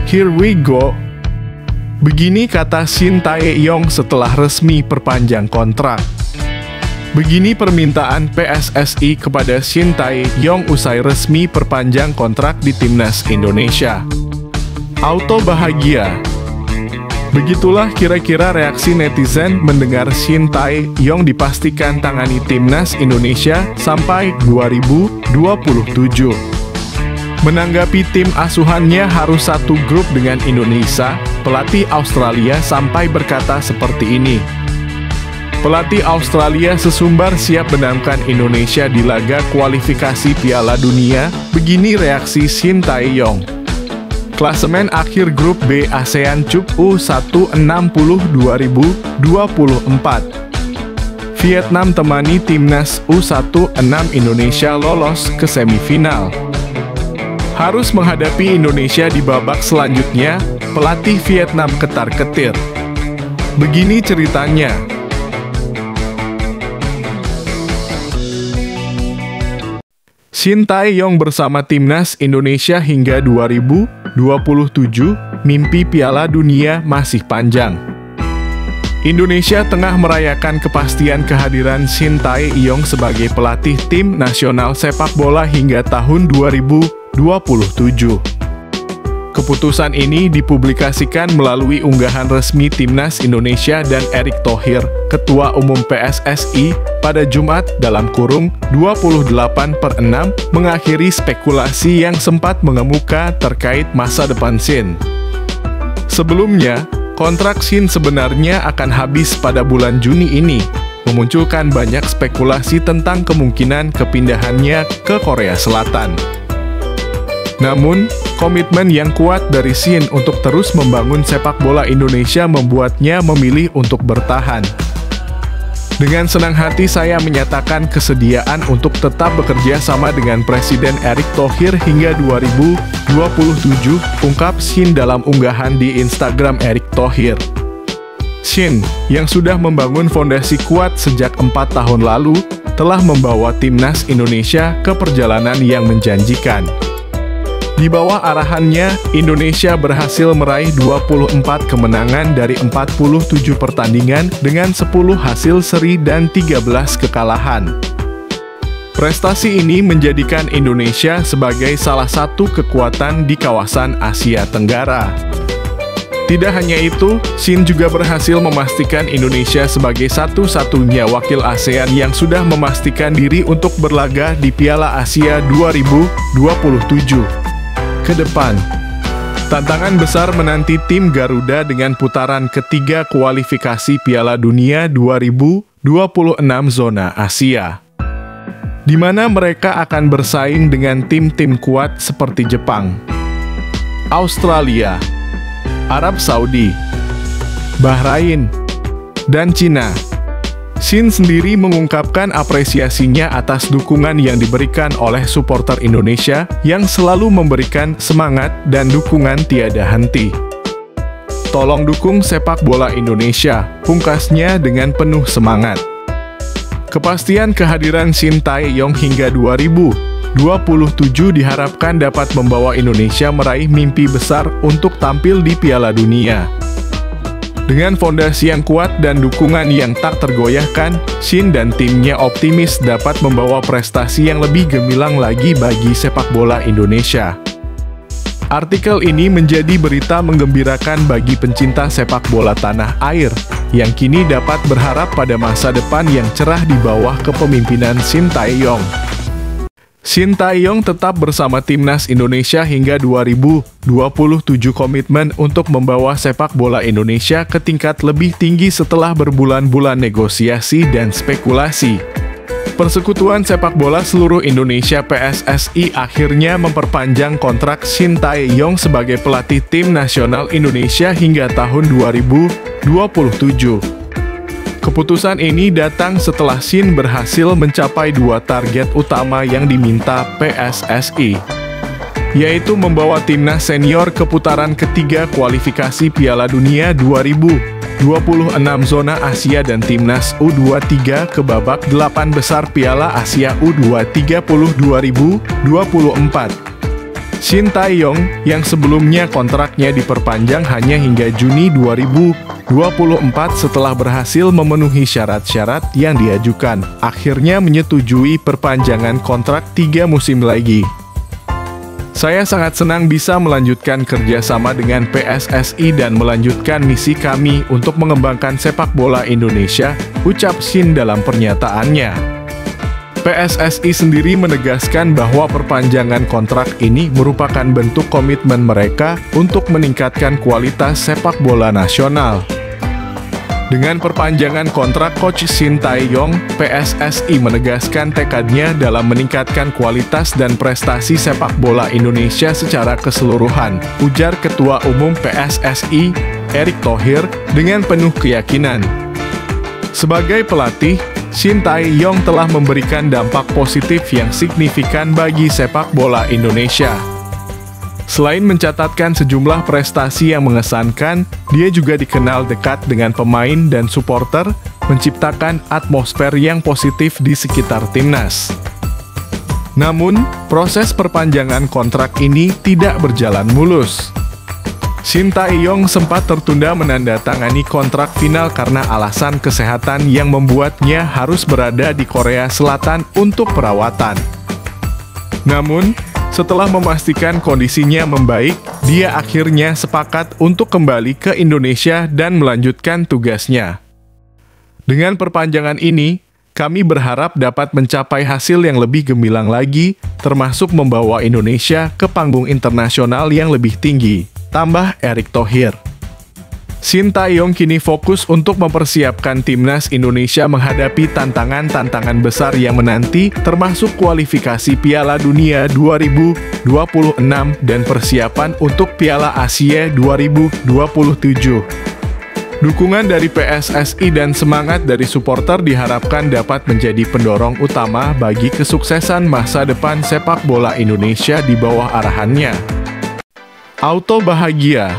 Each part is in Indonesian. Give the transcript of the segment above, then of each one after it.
Here we go. Begini kata Shin Tae-yong setelah resmi perpanjang kontrak. Begini permintaan PSSI kepada Shin Tae-yong usai resmi perpanjang kontrak di Timnas Indonesia. Auto bahagia. Begitulah kira-kira reaksi netizen mendengar Shin Tae-yong dipastikan tangani Timnas Indonesia sampai 2027. Menanggapi tim asuhannya harus satu grup dengan Indonesia, pelatih Australia sampai berkata seperti ini. Pelatih Australia sesumbar siap menangkan Indonesia di laga kualifikasi Piala Dunia, begini reaksi Shin Tae-yong. Klasemen akhir grup B ASEAN Cup U16 2024. Vietnam temani timnas U16 Indonesia lolos ke semifinal. Harus menghadapi Indonesia di babak selanjutnya, pelatih Vietnam ketar-ketir. Begini ceritanya. Shin Tae-yong bersama Timnas Indonesia hingga 2027, mimpi Piala Dunia masih panjang. Indonesia tengah merayakan kepastian kehadiran Shin Tae-yong sebagai pelatih tim nasional sepak bola hingga tahun 2027. Keputusan ini dipublikasikan melalui unggahan resmi Timnas Indonesia dan Erick Thohir, Ketua Umum PSSI, pada Jumat (28/6) mengakhiri spekulasi yang sempat mengemuka terkait masa depan Shin. Sebelumnya, kontrak Shin sebenarnya akan habis pada bulan Juni ini, memunculkan banyak spekulasi tentang kemungkinan kepindahannya ke Korea Selatan. Namun, komitmen yang kuat dari Shin untuk terus membangun sepak bola Indonesia membuatnya memilih untuk bertahan. Dengan senang hati saya menyatakan kesediaan untuk tetap bekerja sama dengan Presiden Erick Thohir hingga 2027, ungkap Shin dalam unggahan di Instagram Erick Thohir. Shin, yang sudah membangun fondasi kuat sejak 4 tahun lalu, telah membawa Timnas Indonesia ke perjalanan yang menjanjikan. Di bawah arahannya, Indonesia berhasil meraih 24 kemenangan dari 47 pertandingan dengan 10 hasil seri dan 13 kekalahan. Prestasi ini menjadikan Indonesia sebagai salah satu kekuatan di kawasan Asia Tenggara. Tidak hanya itu, Shin juga berhasil memastikan Indonesia sebagai satu-satunya wakil ASEAN yang sudah memastikan diri untuk berlaga di Piala Asia 2027. Ke depan, tantangan besar menanti tim Garuda dengan putaran ketiga kualifikasi Piala Dunia 2026 zona Asia, di mana mereka akan bersaing dengan tim-tim kuat seperti Jepang, Australia, Arab Saudi, Bahrain, dan Cina. Shin sendiri mengungkapkan apresiasinya atas dukungan yang diberikan oleh supporter Indonesia yang selalu memberikan semangat dan dukungan tiada henti. Tolong dukung sepak bola Indonesia, pungkasnya dengan penuh semangat. Kepastian kehadiran Shin Tae-yong hingga 2027 diharapkan dapat membawa Indonesia meraih mimpi besar untuk tampil di Piala Dunia. Dengan fondasi yang kuat dan dukungan yang tak tergoyahkan, Shin dan timnya optimis dapat membawa prestasi yang lebih gemilang lagi bagi sepak bola Indonesia. Artikel ini menjadi berita menggembirakan bagi pencinta sepak bola tanah air, yang kini dapat berharap pada masa depan yang cerah di bawah kepemimpinan Shin Tae-yong. Shin Tae-yong tetap bersama Timnas Indonesia hingga 2027, komitmen untuk membawa sepak bola Indonesia ke tingkat lebih tinggi setelah berbulan-bulan negosiasi dan spekulasi. Persekutuan Sepak Bola Seluruh Indonesia PSSI akhirnya memperpanjang kontrak Shin Tae-yong sebagai pelatih tim nasional Indonesia hingga tahun 2027. Keputusan ini datang setelah Shin berhasil mencapai 2 target utama yang diminta PSSI, yaitu membawa timnas senior ke putaran ketiga kualifikasi Piala Dunia 2026 zona Asia dan timnas U23 ke babak 8 besar Piala Asia U23 2024. Shin Tae-yong yang sebelumnya kontraknya diperpanjang hanya hingga Juni 2024 setelah berhasil memenuhi syarat-syarat yang diajukan, akhirnya menyetujui perpanjangan kontrak 3 musim lagi. Saya sangat senang bisa melanjutkan kerjasama dengan PSSI dan melanjutkan misi kami untuk mengembangkan sepak bola Indonesia, ucap Shin dalam pernyataannya. PSSI sendiri menegaskan bahwa perpanjangan kontrak ini merupakan bentuk komitmen mereka untuk meningkatkan kualitas sepak bola nasional. Dengan perpanjangan kontrak Coach Shin Tae-yong, PSSI menegaskan tekadnya dalam meningkatkan kualitas dan prestasi sepak bola Indonesia secara keseluruhan, ujar Ketua Umum PSSI, Erick Thohir, dengan penuh keyakinan. Sebagai pelatih, Shin Tae-yong telah memberikan dampak positif yang signifikan bagi sepak bola Indonesia. Selain mencatatkan sejumlah prestasi yang mengesankan, dia juga dikenal dekat dengan pemain dan supporter, menciptakan atmosfer yang positif di sekitar timnas. Namun, proses perpanjangan kontrak ini tidak berjalan mulus. Shin Tae-yong sempat tertunda menandatangani kontrak final karena alasan kesehatan yang membuatnya harus berada di Korea Selatan untuk perawatan. Namun, setelah memastikan kondisinya membaik, dia akhirnya sepakat untuk kembali ke Indonesia dan melanjutkan tugasnya. Dengan perpanjangan ini, kami berharap dapat mencapai hasil yang lebih gemilang lagi, termasuk membawa Indonesia ke panggung internasional yang lebih tinggi, tambah Erick Thohir. Shin Tae-yong kini fokus untuk mempersiapkan timnas Indonesia menghadapi tantangan-tantangan besar yang menanti, termasuk kualifikasi Piala Dunia 2026 dan persiapan untuk Piala Asia 2027. Dukungan dari PSSI dan semangat dari supporter diharapkan dapat menjadi pendorong utama bagi kesuksesan masa depan sepak bola Indonesia di bawah arahannya. Auto bahagia.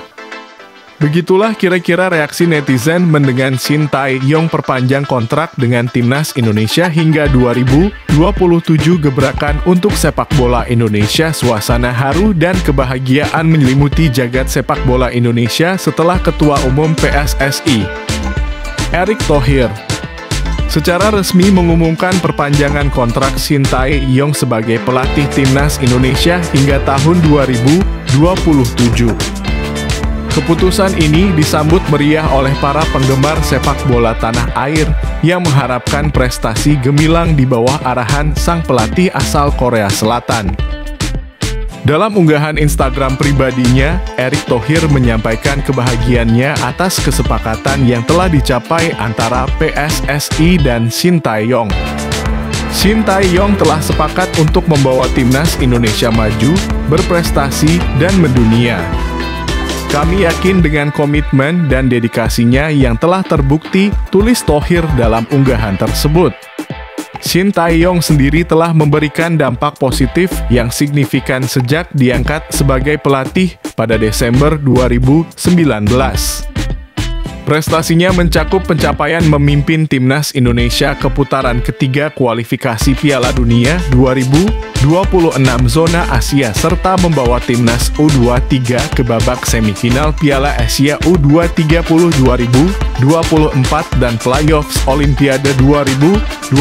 Begitulah kira-kira reaksi netizen mendengar Shin Tae-yong perpanjang kontrak dengan timnas Indonesia hingga 2027. Gebrakan untuk sepak bola Indonesia, suasana haru dan kebahagiaan menyelimuti jagat sepak bola Indonesia setelah Ketua Umum PSSI, Erick Thohir, secara resmi mengumumkan perpanjangan kontrak Shin Tae-yong sebagai pelatih timnas Indonesia hingga tahun 2027. Keputusan ini disambut meriah oleh para penggemar sepak bola tanah air yang mengharapkan prestasi gemilang di bawah arahan sang pelatih asal Korea Selatan. Dalam unggahan Instagram pribadinya, Erick Thohir menyampaikan kebahagiaannya atas kesepakatan yang telah dicapai antara PSSI dan Shin Tae-yong. Shin Tae-yong telah sepakat untuk membawa timnas Indonesia maju, berprestasi, dan mendunia. Kami yakin dengan komitmen dan dedikasinya yang telah terbukti, tulis Thohir dalam unggahan tersebut. Shin Tae-yong sendiri telah memberikan dampak positif yang signifikan sejak diangkat sebagai pelatih pada Desember 2019. Prestasinya mencakup pencapaian memimpin timnas Indonesia ke putaran ketiga kualifikasi Piala Dunia 2026 zona Asia serta membawa timnas U23 ke babak semifinal Piala Asia U2030 2024 dan playoffs Olimpiade 2024.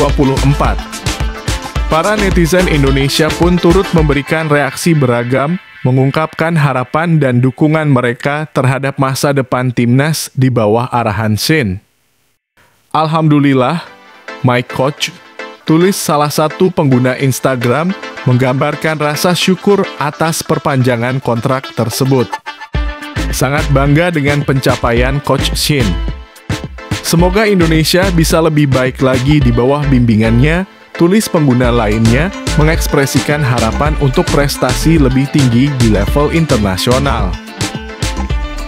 Para netizen Indonesia pun turut memberikan reaksi beragam, mengungkapkan harapan dan dukungan mereka terhadap masa depan timnas di bawah arahan Shin. Alhamdulillah, my coach, tulis salah satu pengguna Instagram, menggambarkan rasa syukur atas perpanjangan kontrak tersebut. Sangat bangga dengan pencapaian Coach Shin. Semoga Indonesia bisa lebih baik lagi di bawah bimbingannya, tulis pengguna lainnya, mengekspresikan harapan untuk prestasi lebih tinggi di level internasional.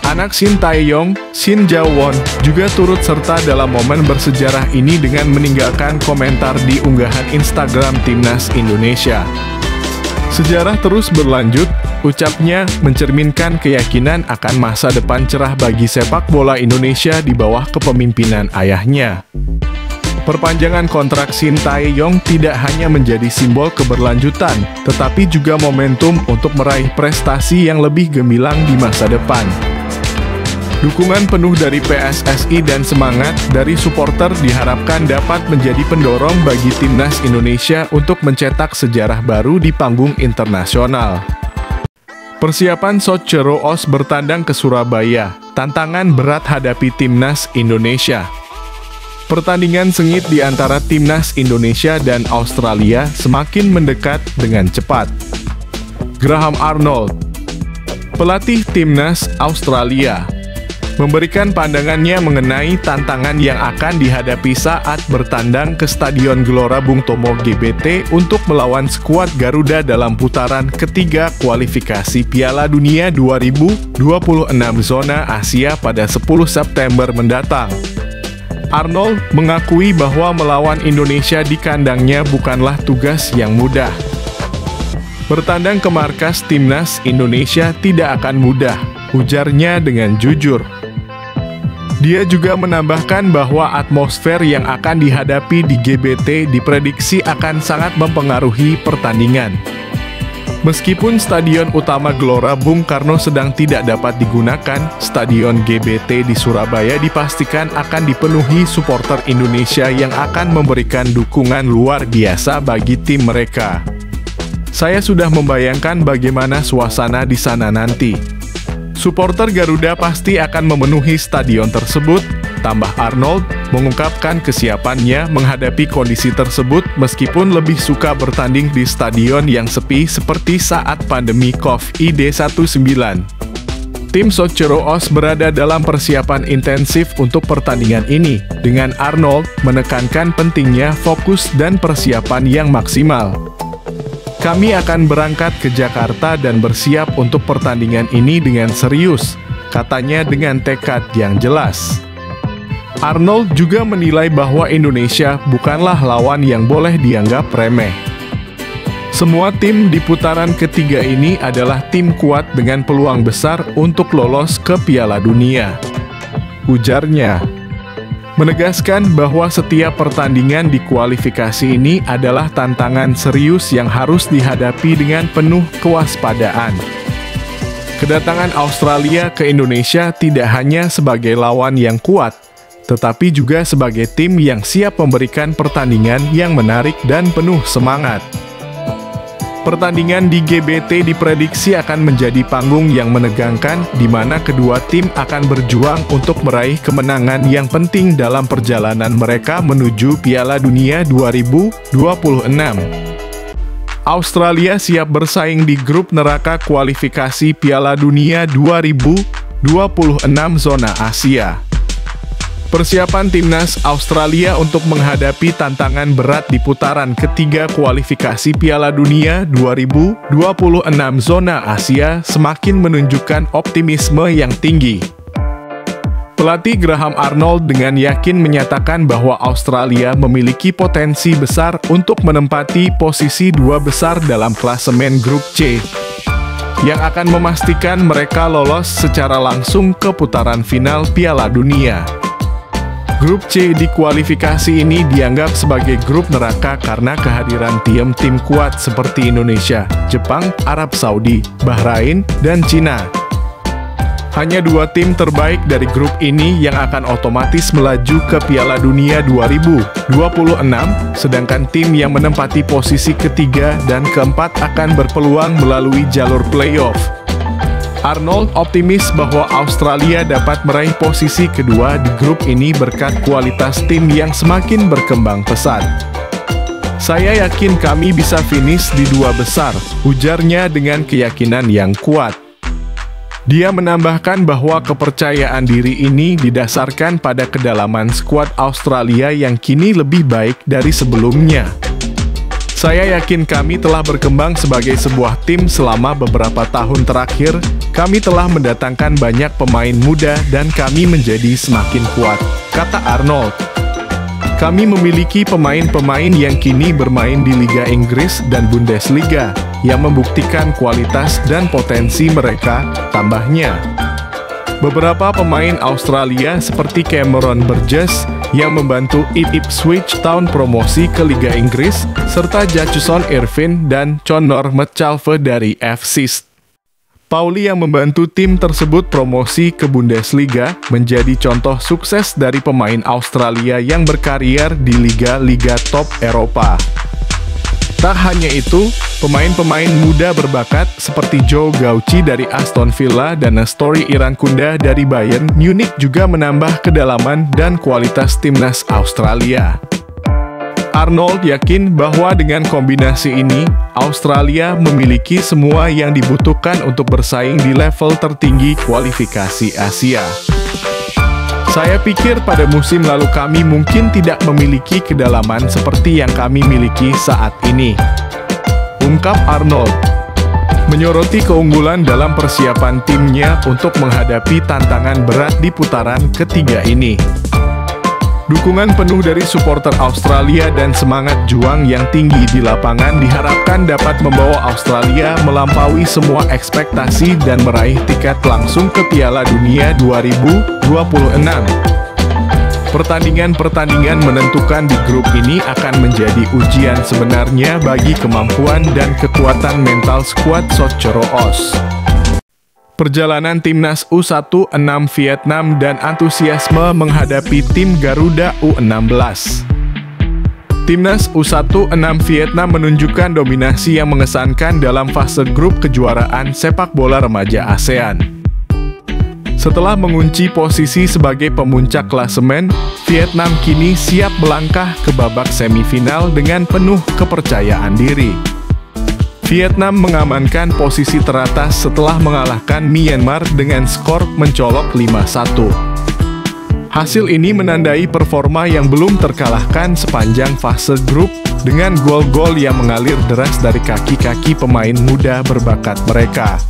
Anak Shin Tae-yong, Shin Ja-won, juga turut serta dalam momen bersejarah ini dengan meninggalkan komentar di unggahan Instagram Timnas Indonesia. Sejarah terus berlanjut, ucapnya mencerminkan keyakinan akan masa depan cerah bagi sepak bola Indonesia di bawah kepemimpinan ayahnya. Perpanjangan kontrak Shin Tae-yong tidak hanya menjadi simbol keberlanjutan, tetapi juga momentum untuk meraih prestasi yang lebih gemilang di masa depan. Dukungan penuh dari PSSI dan semangat dari supporter diharapkan dapat menjadi pendorong bagi timnas Indonesia untuk mencetak sejarah baru di panggung internasional. Persiapan Socheroos bertandang ke Surabaya, tantangan berat hadapi timnas Indonesia. Pertandingan sengit di antara timnas Indonesia dan Australia semakin mendekat dengan cepat. Graham Arnold, pelatih timnas Australia, memberikan pandangannya mengenai tantangan yang akan dihadapi saat bertandang ke Stadion Gelora Bung Tomo GBT untuk melawan skuad Garuda dalam putaran ketiga kualifikasi Piala Dunia 2026 zona Asia pada 10 September mendatang. Arnold mengakui bahwa melawan Indonesia di kandangnya bukanlah tugas yang mudah. Bertandang ke markas timnas Indonesia tidak akan mudah, ujarnya dengan jujur. Dia juga menambahkan bahwa atmosfer yang akan dihadapi di GBT diprediksi akan sangat mempengaruhi pertandingan. Meskipun Stadion Utama Gelora Bung Karno sedang tidak dapat digunakan, Stadion GBT di Surabaya dipastikan akan dipenuhi supporter Indonesia yang akan memberikan dukungan luar biasa bagi tim mereka. Saya sudah membayangkan bagaimana suasana di sana nanti. Supporter Garuda pasti akan memenuhi stadion tersebut, tambah Arnold, mengungkapkan kesiapannya menghadapi kondisi tersebut meskipun lebih suka bertanding di stadion yang sepi seperti saat pandemi COVID-19. Tim Socheroos berada dalam persiapan intensif untuk pertandingan ini, dengan Arnold menekankan pentingnya fokus dan persiapan yang maksimal. Kami akan berangkat ke Jakarta dan bersiap untuk pertandingan ini dengan serius, katanya dengan tekad yang jelas. Arnold juga menilai bahwa Indonesia bukanlah lawan yang boleh dianggap remeh. Semua tim di putaran ketiga ini adalah tim kuat dengan peluang besar untuk lolos ke Piala Dunia, ujarnya. Menegaskan bahwa setiap pertandingan di kualifikasi ini adalah tantangan serius yang harus dihadapi dengan penuh kewaspadaan. Kedatangan Australia ke Indonesia tidak hanya sebagai lawan yang kuat, tetapi juga sebagai tim yang siap memberikan pertandingan yang menarik dan penuh semangat. Pertandingan di GBT diprediksi akan menjadi panggung yang menegangkan, di mana kedua tim akan berjuang untuk meraih kemenangan yang penting dalam perjalanan mereka menuju Piala Dunia 2026. Australia siap bersaing di grup neraka kualifikasi Piala Dunia 2026 zona Asia. Persiapan timnas Australia untuk menghadapi tantangan berat di putaran ketiga kualifikasi Piala Dunia 2026 zona Asia semakin menunjukkan optimisme yang tinggi. Pelatih Graham Arnold dengan yakin menyatakan bahwa Australia memiliki potensi besar untuk menempati posisi dua besar dalam klasemen grup C, yang akan memastikan mereka lolos secara langsung ke putaran final Piala Dunia. Grup C di kualifikasi ini dianggap sebagai grup neraka karena kehadiran tim-tim kuat seperti Indonesia, Jepang, Arab Saudi, Bahrain, dan Cina. Hanya dua tim terbaik dari grup ini yang akan otomatis melaju ke Piala Dunia 2026, sedangkan tim yang menempati posisi ketiga dan keempat akan berpeluang melalui jalur playoff. Arnold optimis bahwa Australia dapat meraih posisi kedua di grup ini berkat kualitas tim yang semakin berkembang pesat. Saya yakin kami bisa finish di dua besar, ujarnya dengan keyakinan yang kuat. Dia menambahkan bahwa kepercayaan diri ini didasarkan pada kedalaman skuad Australia yang kini lebih baik dari sebelumnya. Saya yakin kami telah berkembang sebagai sebuah tim selama beberapa tahun terakhir. Kami telah mendatangkan banyak pemain muda dan kami menjadi semakin kuat, kata Arnold. Kami memiliki pemain-pemain yang kini bermain di Liga Inggris dan Bundesliga, yang membuktikan kualitas dan potensi mereka, tambahnya. Beberapa pemain Australia seperti Cameron Burgess yang membantu Ipswich Town promosi ke Liga Inggris, serta Jackson Irvine dan Connor McCalvert dari FC St. Pauli yang membantu tim tersebut promosi ke Bundesliga, menjadi contoh sukses dari pemain Australia yang berkarier di liga-liga top Eropa. Tak hanya itu, pemain-pemain muda berbakat seperti Joe Gauci dari Aston Villa dan Nestori Irankunda dari Bayern Munich juga menambah kedalaman dan kualitas timnas Australia. Arnold yakin bahwa dengan kombinasi ini, Australia memiliki semua yang dibutuhkan untuk bersaing di level tertinggi kualifikasi Asia. Saya pikir pada musim lalu kami mungkin tidak memiliki kedalaman seperti yang kami miliki saat ini, ungkap Arnold. Menyoroti keunggulan dalam persiapan timnya untuk menghadapi tantangan berat di putaran ketiga ini. Dukungan penuh dari supporter Australia dan semangat juang yang tinggi di lapangan diharapkan dapat membawa Australia melampaui semua ekspektasi dan meraih tiket langsung ke Piala Dunia 2026. Pertandingan-pertandingan menentukan di grup ini akan menjadi ujian sebenarnya bagi kemampuan dan kekuatan mental skuad Socceroos. Perjalanan timnas U16 Vietnam dan antusiasme menghadapi tim Garuda U16. Timnas U16 Vietnam menunjukkan dominasi yang mengesankan dalam fase grup kejuaraan sepak bola remaja ASEAN. Setelah mengunci posisi sebagai pemuncak klasemen, Vietnam kini siap melangkah ke babak semifinal dengan penuh kepercayaan diri. Vietnam mengamankan posisi teratas setelah mengalahkan Myanmar dengan skor mencolok 5-1. Hasil ini menandai performa yang belum terkalahkan sepanjang fase grup, dengan gol-gol yang mengalir deras dari kaki-kaki pemain muda berbakat mereka.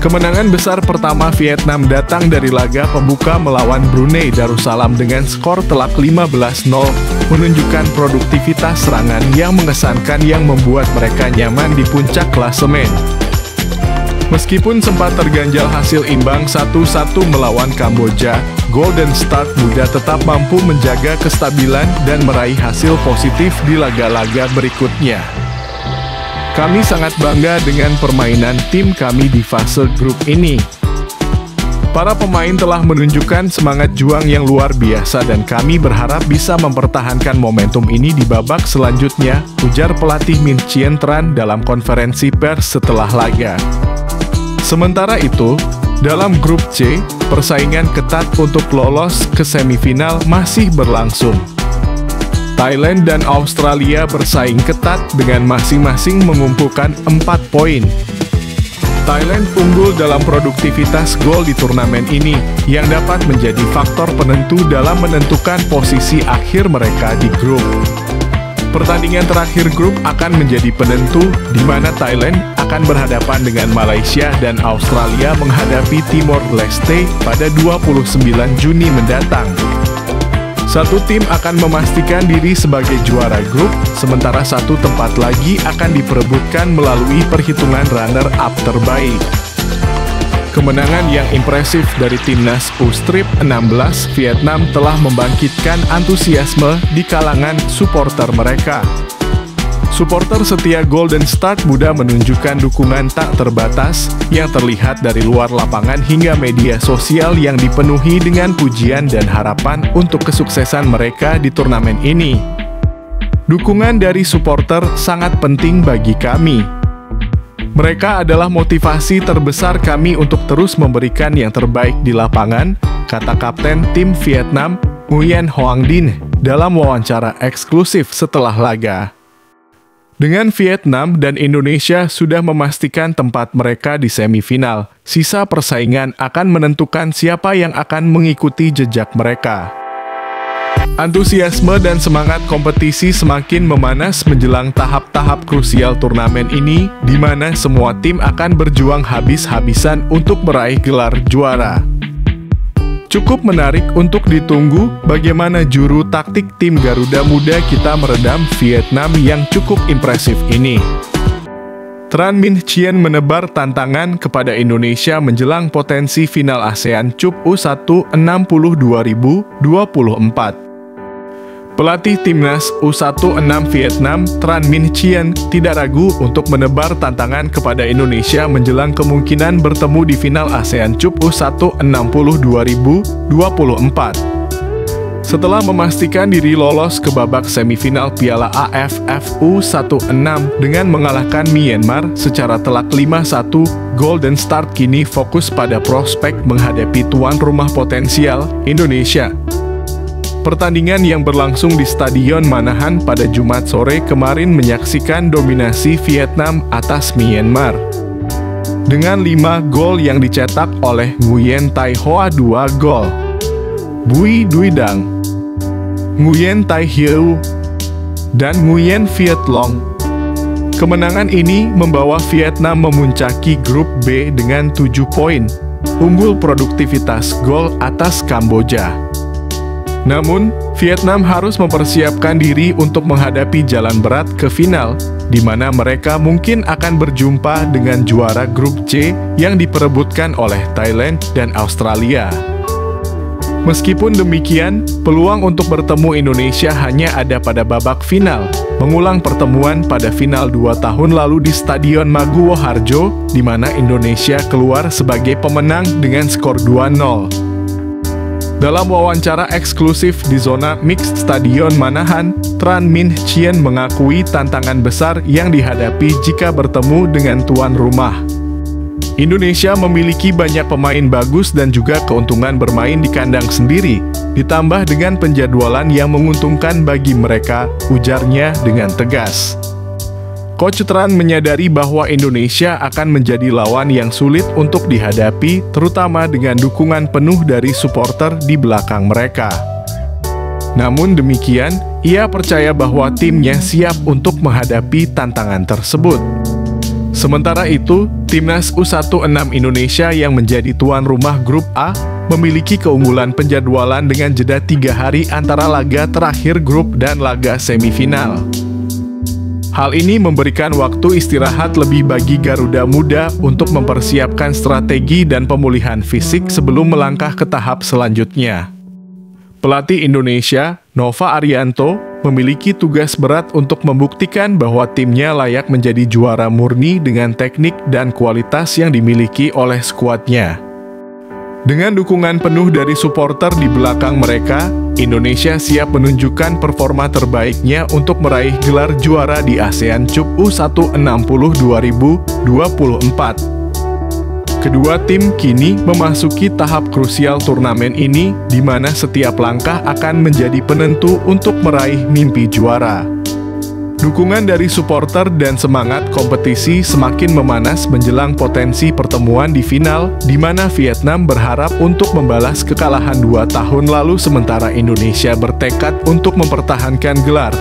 Kemenangan besar pertama Vietnam datang dari laga pembuka melawan Brunei Darussalam dengan skor telak 15-0, menunjukkan produktivitas serangan yang mengesankan yang membuat mereka nyaman di puncak klasemen. Meskipun sempat terganjal hasil imbang 1-1 melawan Kamboja, Golden Start muda tetap mampu menjaga kestabilan dan meraih hasil positif di laga-laga berikutnya. Kami sangat bangga dengan permainan tim kami di fase grup ini. Para pemain telah menunjukkan semangat juang yang luar biasa dan kami berharap bisa mempertahankan momentum ini di babak selanjutnya, ujar pelatih Min Chien Tran dalam konferensi pers setelah laga. Sementara itu, dalam grup C, persaingan ketat untuk lolos ke semifinal masih berlangsung. Thailand dan Australia bersaing ketat dengan masing-masing mengumpulkan 4 poin. Thailand unggul dalam produktivitas gol di turnamen ini, yang dapat menjadi faktor penentu dalam menentukan posisi akhir mereka di grup. Pertandingan terakhir grup akan menjadi penentu, di mana Thailand akan berhadapan dengan Malaysia dan Australia menghadapi Timor Leste pada 29 Juni mendatang. Satu tim akan memastikan diri sebagai juara grup, sementara satu tempat lagi akan diperebutkan melalui perhitungan runner-up terbaik. Kemenangan yang impresif dari timnas U16 Vietnam telah membangkitkan antusiasme di kalangan supporter mereka. Supporter setia Golden Start muda menunjukkan dukungan tak terbatas yang terlihat dari luar lapangan hingga media sosial yang dipenuhi dengan pujian dan harapan untuk kesuksesan mereka di turnamen ini. Dukungan dari supporter sangat penting bagi kami. Mereka adalah motivasi terbesar kami untuk terus memberikan yang terbaik di lapangan, kata Kapten tim Vietnam, Nguyen Hoang Dinh, dalam wawancara eksklusif setelah laga. Dengan Vietnam dan Indonesia sudah memastikan tempat mereka di semifinal, sisa persaingan akan menentukan siapa yang akan mengikuti jejak mereka. Antusiasme dan semangat kompetisi semakin memanas menjelang tahap-tahap krusial turnamen ini, di mana semua tim akan berjuang habis-habisan untuk meraih gelar juara. Cukup menarik untuk ditunggu bagaimana juru taktik tim Garuda Muda kita meredam Vietnam yang cukup impresif ini. Tran Minh Chien menebar tantangan kepada Indonesia menjelang potensi final ASEAN Cup U16 2024. Pelatih Timnas U16 Vietnam, Tran Minh Chien, tidak ragu untuk menebar tantangan kepada Indonesia menjelang kemungkinan bertemu di final ASEAN Cup U16 2024. Setelah memastikan diri lolos ke babak semifinal Piala AFF U16 dengan mengalahkan Myanmar secara telak 5-1, Golden Start kini fokus pada prospek menghadapi tuan rumah potensial, Indonesia. Pertandingan yang berlangsung di Stadion Manahan pada Jumat sore kemarin menyaksikan dominasi Vietnam atas Myanmar. Dengan 5 gol yang dicetak oleh Nguyen Tai Hoa 2 gol, Bui Duy Dang, Nguyen Tai Hieu, dan Nguyen Viet Long. Kemenangan ini membawa Vietnam memuncaki grup B dengan 7 poin, unggul produktivitas gol atas Kamboja. Namun, Vietnam harus mempersiapkan diri untuk menghadapi jalan berat ke final, di mana mereka mungkin akan berjumpa dengan juara grup C yang diperebutkan oleh Thailand dan Australia. Meskipun demikian, peluang untuk bertemu Indonesia hanya ada pada babak final, mengulang pertemuan pada final 2 tahun lalu di Stadion Maguwo Harjo, di mana Indonesia keluar sebagai pemenang dengan skor 2-0. Dalam wawancara eksklusif di zona mixed Stadion Manahan, Tran Minh Chien mengakui tantangan besar yang dihadapi jika bertemu dengan tuan rumah. Indonesia memiliki banyak pemain bagus dan juga keuntungan bermain di kandang sendiri, ditambah dengan penjadwalan yang menguntungkan bagi mereka, ujarnya dengan tegas. Coach Tran menyadari bahwa Indonesia akan menjadi lawan yang sulit untuk dihadapi, terutama dengan dukungan penuh dari supporter di belakang mereka. Namun demikian, ia percaya bahwa timnya siap untuk menghadapi tantangan tersebut. Sementara itu, Timnas U16 Indonesia yang menjadi tuan rumah grup A memiliki keunggulan penjadwalan dengan jeda 3 hari antara laga terakhir grup dan laga semifinal. Hal ini memberikan waktu istirahat lebih bagi Garuda Muda untuk mempersiapkan strategi dan pemulihan fisik sebelum melangkah ke tahap selanjutnya. Pelatih Indonesia, Nova Arianto, memiliki tugas berat untuk membuktikan bahwa timnya layak menjadi juara murni dengan teknik dan kualitas yang dimiliki oleh skuadnya. Dengan dukungan penuh dari supporter di belakang mereka, Indonesia siap menunjukkan performa terbaiknya untuk meraih gelar juara di ASEAN Cup U16 2024. Kedua tim kini memasuki tahap krusial turnamen ini, di mana setiap langkah akan menjadi penentu untuk meraih mimpi juara. Dukungan dari supporter dan semangat kompetisi semakin memanas menjelang potensi pertemuan di final, di mana Vietnam berharap untuk membalas kekalahan 2 tahun lalu sementara Indonesia bertekad untuk mempertahankan gelar.